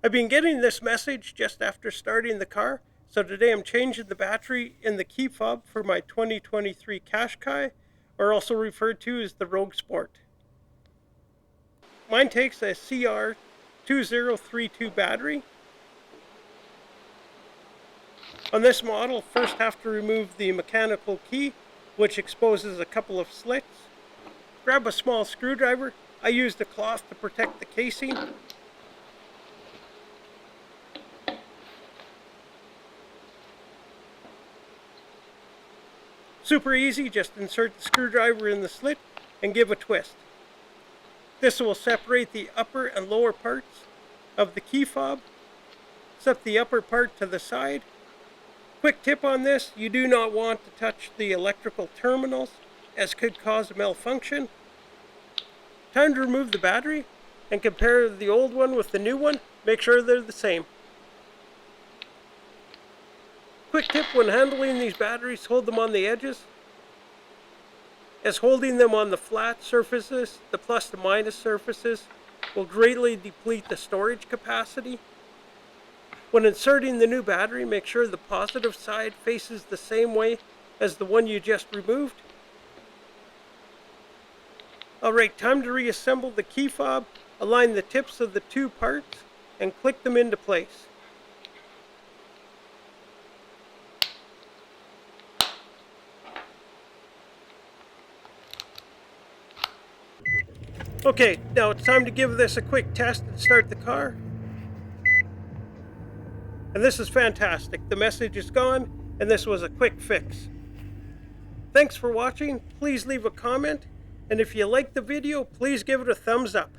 I've been getting this message just after starting the car, so today I'm changing the battery in the key fob for my 2023 Qashqai, or also referred to as the Rogue Sport. Mine takes a CR2032 battery. On this model, first have to remove the mechanical key, which exposes a couple of slits. Grab a small screwdriver. I used a cloth to protect the casing. Super easy, just insert the screwdriver in the slit and give a twist. This will separate the upper and lower parts of the key fob. Set the upper part to the side. Quick tip on this, you do not want to touch the electrical terminals, as could cause a malfunction. Time to remove the battery and compare the old one with the new one. Make sure they're the same. Quick tip when handling these batteries, hold them on the edges, as holding them on the flat surfaces, the plus and minus surfaces, will greatly deplete the storage capacity. When inserting the new battery, make sure the positive side faces the same way as the one you just removed. Alright, time to reassemble the key fob. Align the tips of the two parts and click them into place. Okay, now it's time to give this a quick test and start the car. And this is fantastic. The message is gone, and this was a quick fix. Thanks for watching. Please leave a comment, and if you liked the video, please give it a thumbs up.